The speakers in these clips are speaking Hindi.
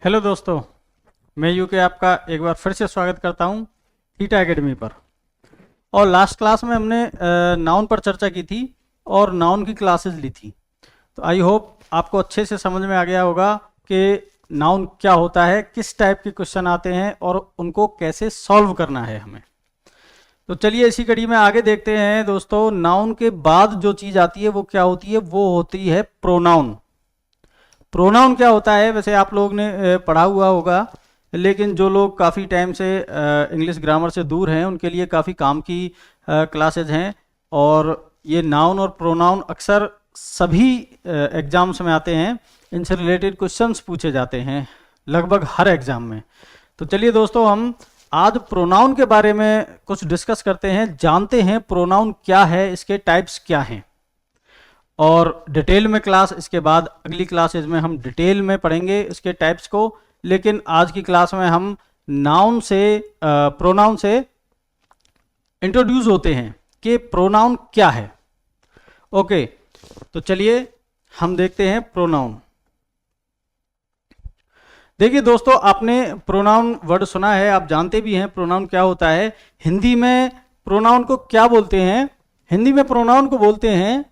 हेलो दोस्तों, मैं यूके आपका एक बार फिर से स्वागत करता हूं थीटा एकेडमी पर। और लास्ट क्लास में हमने नाउन पर चर्चा की थी और नाउन की क्लासेस ली थी। तो आई होप आपको अच्छे से समझ में आ गया होगा कि नाउन क्या होता है, किस टाइप के क्वेश्चन आते हैं और उनको कैसे सॉल्व करना है हमें। तो चलिए इसी कड़ी में आगे देखते हैं दोस्तों। नाउन के बाद जो चीज़ आती है वो क्या होती है? वो होती है प्रोनाउन। प्रोनाउन क्या होता है? वैसे आप लोग ने पढ़ा हुआ होगा, लेकिन जो लोग काफ़ी टाइम से इंग्लिश ग्रामर से दूर हैं उनके लिए काफ़ी काम की क्लासेज हैं। और ये नाउन और प्रोनाउन अक्सर सभी एग्जाम्स में आते हैं, इनसे रिलेटेड क्वेश्चंस पूछे जाते हैं लगभग हर एग्जाम में। तो चलिए दोस्तों, हम आज प्रोनाउन के बारे में कुछ डिस्कस करते हैं, जानते हैं प्रोनाउन क्या है, इसके टाइप्स क्या हैं। और डिटेल में क्लास इसके बाद अगली क्लासेज में हम डिटेल में पढ़ेंगे इसके टाइप्स को। लेकिन आज की क्लास में हम नाउन से प्रोनाउन से इंट्रोड्यूस होते हैं कि प्रोनाउन क्या है। ओके, तो चलिए हम देखते हैं प्रोनाउन। देखिए दोस्तों, आपने प्रोनाउन वर्ड सुना है, आप जानते भी हैं प्रोनाउन क्या होता है। हिंदी में प्रोनाउन को क्या बोलते हैं? हिंदी में प्रोनाउन को बोलते हैं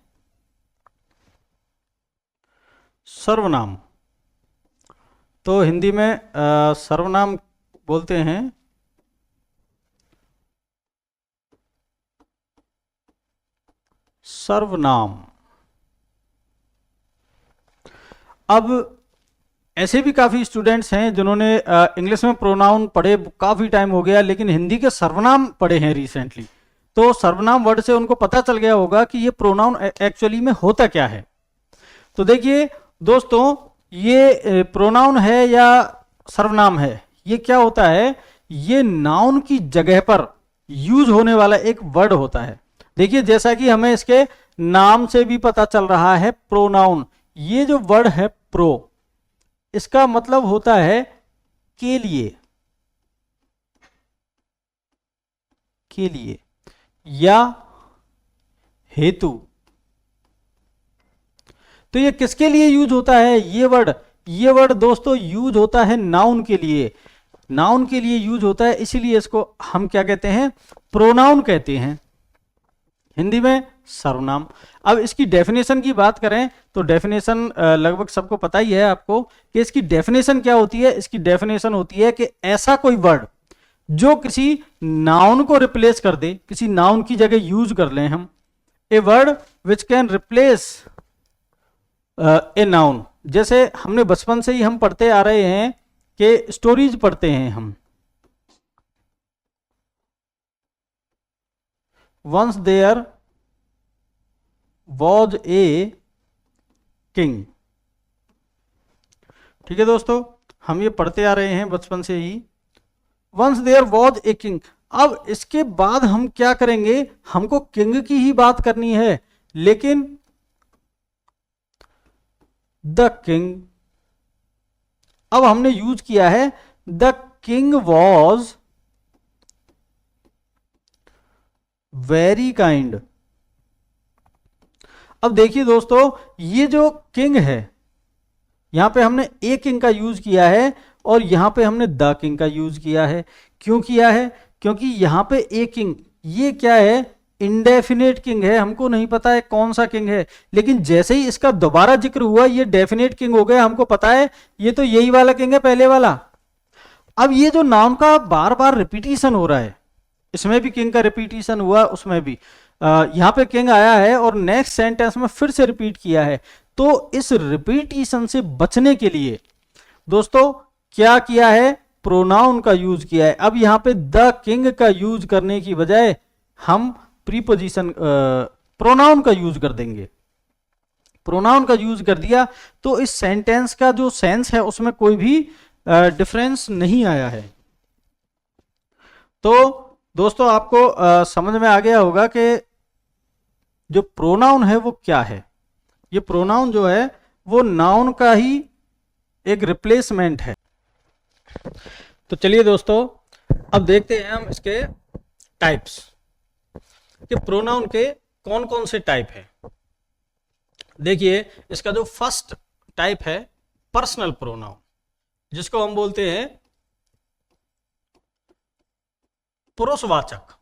सर्वनाम। तो हिंदी में सर्वनाम बोलते हैं सर्वनाम। अब ऐसे भी काफ़ी स्टूडेंट्स हैं जिन्होंने इंग्लिश में प्रोनाउन पढ़े काफ़ी टाइम हो गया, लेकिन हिंदी के सर्वनाम पढ़े हैं रिसेंटली। तो सर्वनाम वर्ड से उनको पता चल गया होगा कि ये प्रोनाउन एक्चुअली में होता क्या है। तो देखिए दोस्तों, ये प्रोनाउन है या सर्वनाम है, ये क्या होता है? ये नाउन की जगह पर यूज होने वाला एक वर्ड होता है। देखिए, जैसा कि हमें इसके नाम से भी पता चल रहा है, प्रोनाउन, ये जो वर्ड है प्रो, इसका मतलब होता है के लिए, के लिए या हेतु। तो ये किसके लिए यूज होता है ये वर्ड? ये वर्ड दोस्तों यूज होता है नाउन के लिए। नाउन के लिए यूज होता है, इसीलिए इसको हम क्या कहते हैं? प्रोनाउन कहते हैं, हिंदी में सर्वनाम। अब इसकी डेफिनेशन की बात करें तो डेफिनेशन लगभग सबको पता ही है आपको कि इसकी डेफिनेशन क्या होती है। इसकी डेफिनेशन होती है कि ऐसा कोई वर्ड जो किसी नाउन को रिप्लेस कर दे, किसी नाउन की जगह यूज कर लें हम। A word which can replace a noun. जैसे हमने बचपन से ही हम पढ़ते आ रहे हैं कि स्टोरीज पढ़ते हैं हम। Once there was a king. ठीक है दोस्तों, हम ये पढ़ते आ रहे हैं बचपन से ही, once there was a king. अब इसके बाद हम क्या करेंगे? हमको किंग की ही बात करनी है, लेकिन द किंग, अब हमने यूज किया है the king was very kind. अब देखिए दोस्तों, ये जो किंग है, यहां पे हमने ए किंग का यूज किया है और यहां पे हमने द किंग का यूज किया है। क्यों किया है? क्योंकि यहां पे ए किंग, ये क्या है? इंडेफिनेट किंग है, हमको नहीं पता है कौन सा किंग है, लेकिन जैसे ही इसका दोबारा जिक्र हुआ ये डेफिनेट किंग हो गया, हमको पता है ये तो यही वाला किंग है, पहले वाला। अब ये जो नाम का बार बार रिपीटिशन हो रहा है, इसमें भी किंग का रिपीटिशन हुआ, उसमें भी यहां पे किंग आया है और नेक्स्ट सेंटेंस में फिर से रिपीट किया है। तो इस रिपीटिशन से बचने के लिए दोस्तों क्या किया है? प्रोनाउन का यूज किया है। अब यहां पे द किंग का यूज करने की बजाय हम प्रीपोजिशन प्रोनाउन का यूज कर देंगे। प्रोनाउन का यूज कर दिया तो इस सेंटेंस का जो सेंस है उसमें कोई भी डिफरेंस नहीं आया है। तो दोस्तों आपको समझ में आ गया होगा कि जो प्रोनाउन है वो क्या है। ये प्रोनाउन जो है वो नाउन का ही एक रिप्लेसमेंट है। तो चलिए दोस्तों, अब देखते हैं हम इसके टाइप्स कि प्रोनाउन के कौन कौन से टाइप है। देखिए, इसका जो फर्स्ट टाइप है पर्सनल प्रोनाउन। जिसको हम बोलते हैं पुरुषवाचक।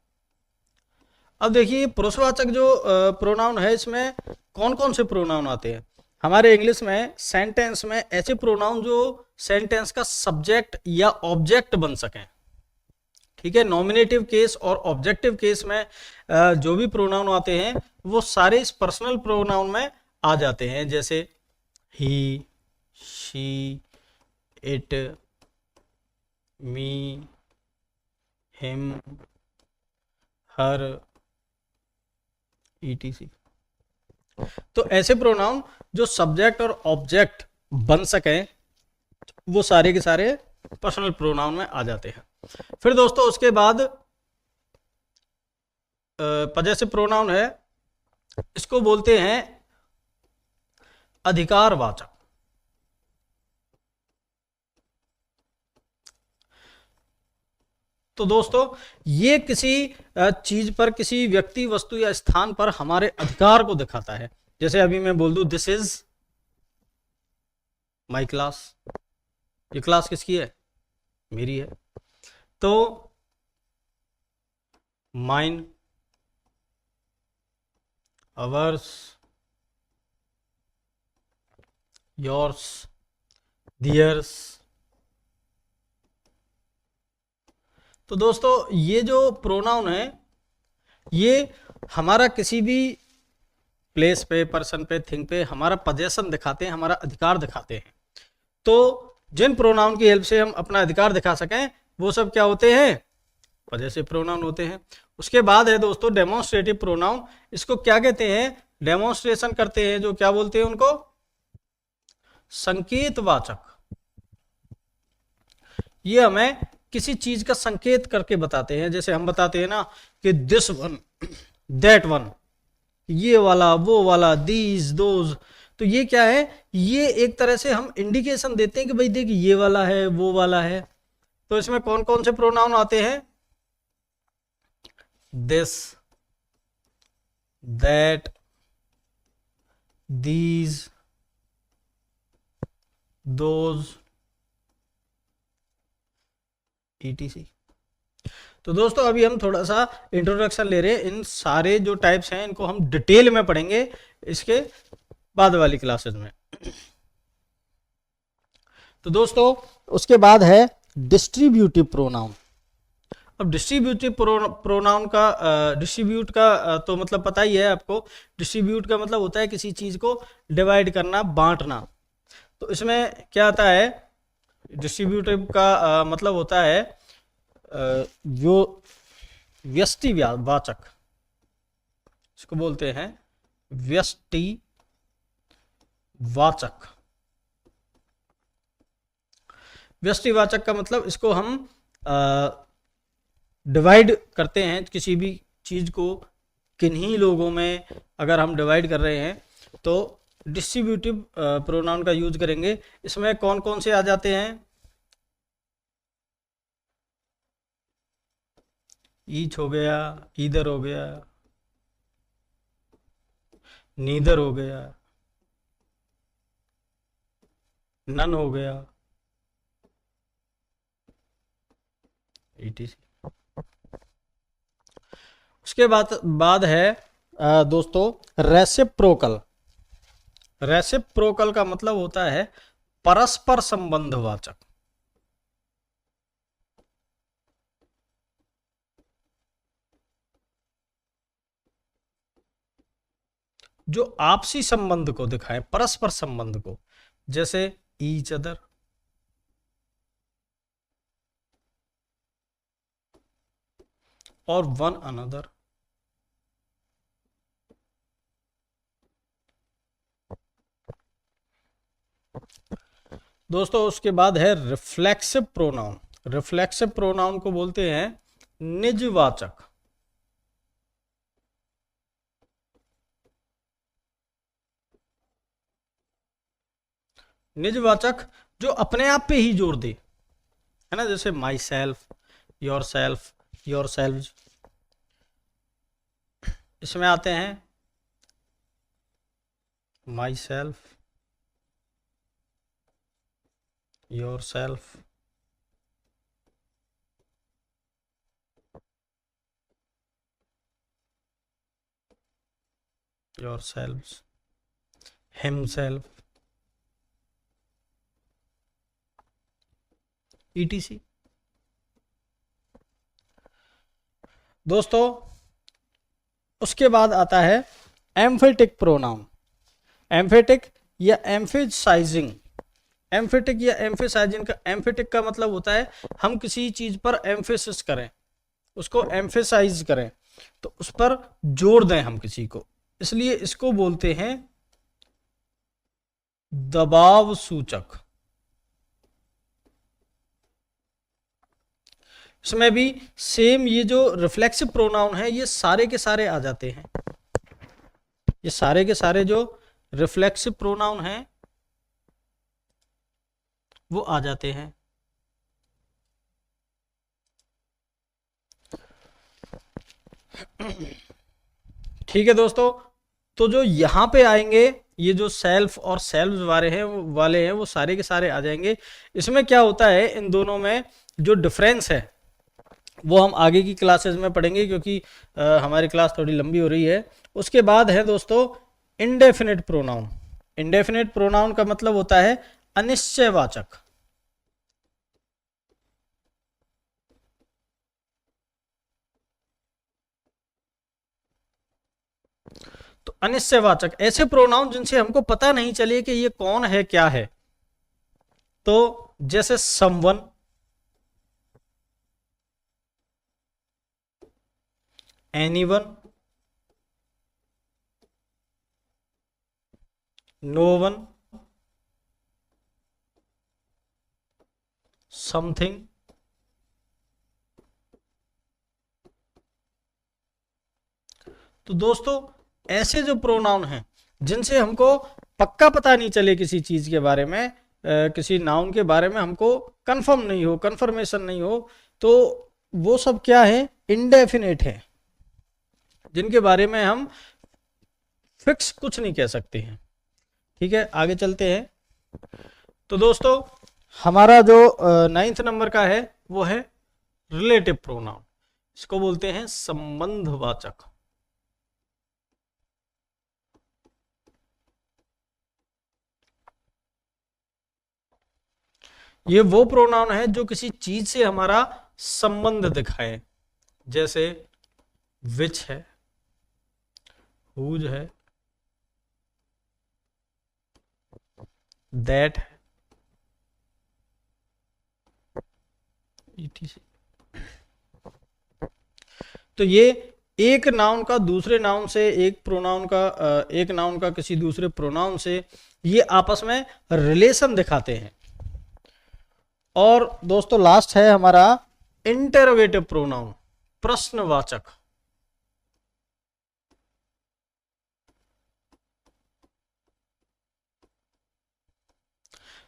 अब देखिए पुरुषवाचक जो प्रोनाउन है, इसमें कौन कौन से प्रोनाउन आते हैं। हमारे इंग्लिश में सेंटेंस में ऐसे प्रोनाउन जो सेंटेंस का सब्जेक्ट या ऑब्जेक्ट बन सकें, ठीक है। नॉमिनेटिव केस और ऑब्जेक्टिव केस में जो भी प्रोनाउन आते हैं वो सारे इस पर्सनल प्रोनाउन में आ जाते हैं, जैसे ही, she, it, me, him, her, etc। तो ऐसे प्रोनाउन जो सब्जेक्ट और ऑब्जेक्ट बन सकें वो सारे के सारे पर्सनल प्रोनाउन में आ जाते हैं। फिर दोस्तों उसके बाद पजेसिव प्रोनाउन है, इसको बोलते हैं अधिकारवाचक। तो दोस्तों ये किसी चीज पर, किसी व्यक्ति, वस्तु या स्थान पर हमारे अधिकार को दिखाता है। जैसे अभी मैं बोल दूं दिस इज माई क्लास, ये क्लास किसकी है, मेरी है। तो माइन, अवर्स, योर्स, दियर्स। तो दोस्तों ये जो प्रोनाउन है ये हमारा किसी भी प्लेस पे, पर्सन पे, थिंग पे हमारा पोजेशन दिखाते हैं, हमारा अधिकार दिखाते हैं। तो जिन प्रोनाउन की हेल्प से हम अपना अधिकार दिखा सकें वो सब क्या होते हैं, पजेसिव प्रोनाउन होते हैं। उसके बाद है दोस्तों डेमोन्स्ट्रेटिव प्रोनाउन। इसको क्या कहते हैं, डेमोन्स्ट्रेशन करते हैं जो, क्या बोलते हैं उनको, संकेतवाचक। ये हमें किसी चीज का संकेत करके बताते हैं। जैसे हम बताते हैं ना कि दिस वन, दैट वन, ये वाला, वो वाला, दीज, दोज। तो ये क्या है, ये एक तरह से हम इंडिकेशन देते हैं कि भाई देख ये वाला है, वो वाला है। तो इसमें कौन कौन से प्रोनाउन आते हैं, this, that, these, those, etc। तो दोस्तों अभी हम थोड़ा सा इंट्रोडक्शन ले रहे हैं, इन सारे जो टाइप्स हैं इनको हम डिटेल में पढ़ेंगे इसके बाद वाली क्लासेस में। तो दोस्तों उसके बाद है डिस्ट्रीब्यूटिव प्रोनाउन। अब डिस्ट्रीब्यूटिव प्रोनाउन का डिस्ट्रीब्यूट का तो मतलब पता ही है आपको। डिस्ट्रीब्यूट का मतलब होता है किसी चीज को डिवाइड करना, बांटना। तो इसमें क्या आता है, डिस्ट्रीब्यूटिव का मतलब होता है जो व्यष्टिवाचक, इसको बोलते हैं व्यष्टिवाचक। व्यष्टिवाचक का मतलब इसको हम डिवाइड करते हैं किसी भी चीज को किन्हीं लोगों में अगर हम डिवाइड कर रहे हैं तो डिस्ट्रीब्यूटिव प्रोनाउन का यूज करेंगे। इसमें कौन कौन से आ जाते हैं, ईच हो गया, ईदर हो गया, नीदर हो गया, नन हो गया, etc। उसके बाद है दोस्तों रेसिप्रोकल। रेसिप्रोकल का मतलब होता है परस्पर संबंधवाचक। जो आपसी संबंध को दिखाए, परस्पर संबंध को, जैसे ईच अदर, और वन अनदर। दोस्तों उसके बाद है रिफ्लेक्सिव प्रोनाउन। रिफ्लेक्सिव प्रोनाउन को बोलते हैं निजवाचक। निजवाचक जो अपने आप पे ही जोर दे, है ना, जैसे my self, your self, your self. इसमें आते हैं my self, yourself, yourselves, himself, etc. दोस्तों उसके बाद आता है एम्फेटिक प्रोनाउन। एम्फेटिक या एम्फेसाइजिंग। एम्फेटिक या एम्फेसाइजिंग का, एम्फेटिक का मतलब होता है हम किसी चीज पर एम्फेसिस करें, उसको एम्फेसाइज करें, तो उस पर जोर दें हम किसी को, इसलिए इसको बोलते हैं दबाव सूचक। इसमें भी सेम ये जो रिफ्लेक्सिव प्रोनाउन है ये सारे के सारे आ जाते हैं। ये सारे के सारे जो रिफ्लेक्सिव प्रोनाउन हैं वो आ जाते हैं। ठीक है दोस्तों, तो जो यहां पे आएंगे ये जो सेल्फ और सेल्व्स वाले हैं वो सारे के सारे आ जाएंगे। इसमें क्या होता है, इन दोनों में जो डिफरेंस है वो हम आगे की क्लासेस में पढ़ेंगे, क्योंकि हमारी क्लास थोड़ी लंबी हो रही है। उसके बाद है दोस्तों इंडेफिनिट प्रोनाउन। इंडेफिनिट प्रोनाउन का मतलब होता है अनिश्चयवाचक। तो अनिश्चयवाचक ऐसे प्रोनाउन जिनसे हमको पता नहीं चले कि ये कौन है क्या है। तो जैसे someone, anyone, no one, something, तो दोस्तों ऐसे जो प्रोनाउन हैं जिनसे हमको पक्का पता नहीं चले किसी चीज के बारे में, किसी नाउन के बारे में हमको कंफर्मेशन नहीं हो, तो वो सब क्या है, इंडेफिनेट है, जिनके बारे में हम फिक्स कुछ नहीं कह सकते हैं। ठीक है, आगे चलते हैं। तो दोस्तों हमारा जो 9th नंबर का है वो है रिलेटिव प्रोनाउन। इसको बोलते हैं संबंधवाचक। ये वो प्रोनाउन है जो किसी चीज से हमारा संबंध दिखाए, जैसे विच है, हुज है, दैट है, etc. तो ये एक नाउन का दूसरे नाउन से, एक नाउन का किसी दूसरे प्रोनाउन से, ये आपस में रिलेशन दिखाते हैं। और दोस्तों लास्ट है हमारा इंटरोगेटिव प्रोनाउन, प्रश्नवाचक।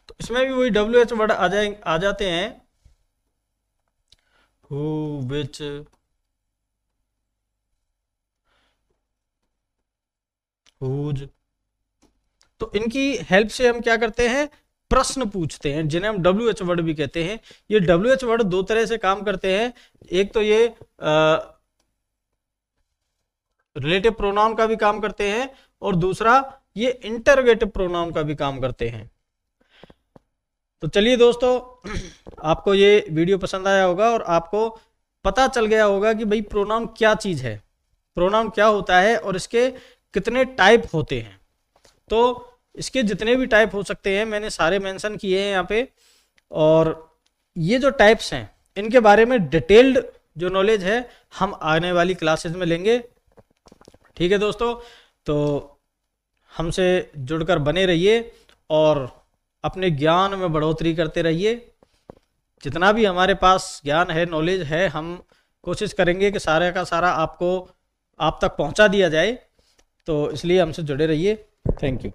तो इसमें भी वही WH वर्ड आ जाते हैं, हु, विच, हुज। तो इनकी हेल्प से हम क्या करते हैं, प्रश्न पूछते हैं, जिन्हें हम WH वर्ड भी कहते हैं। ये WH वर्ड दो तरह से काम करते हैं। एक तो ये रिलेटिव प्रोनाउन का भी काम करते हैं, और दूसरा ये इंटरोगेटिव प्रोनाउन का भी काम करते हैं। तो चलिए दोस्तों, आपको ये वीडियो पसंद आया होगा और आपको पता चल गया होगा कि भाई प्रोनाउन क्या चीज है, प्रोनाउन क्या होता है और इसके कितने टाइप होते हैं। तो इसके जितने भी टाइप हो सकते हैं मैंने सारे मेंशन किए हैं यहाँ पे, और ये जो टाइप्स हैं इनके बारे में डिटेल्ड जो नॉलेज है हम आने वाली क्लासेस में लेंगे। ठीक है दोस्तों, तो हमसे जुड़कर बने रहिए और अपने ज्ञान में बढ़ोतरी करते रहिए। जितना भी हमारे पास ज्ञान है, नॉलेज है, हम कोशिश करेंगे कि सारा का सारा आप तक पहुंचा दिया जाए। तो इसलिए हमसे जुड़े रहिए। Thank you.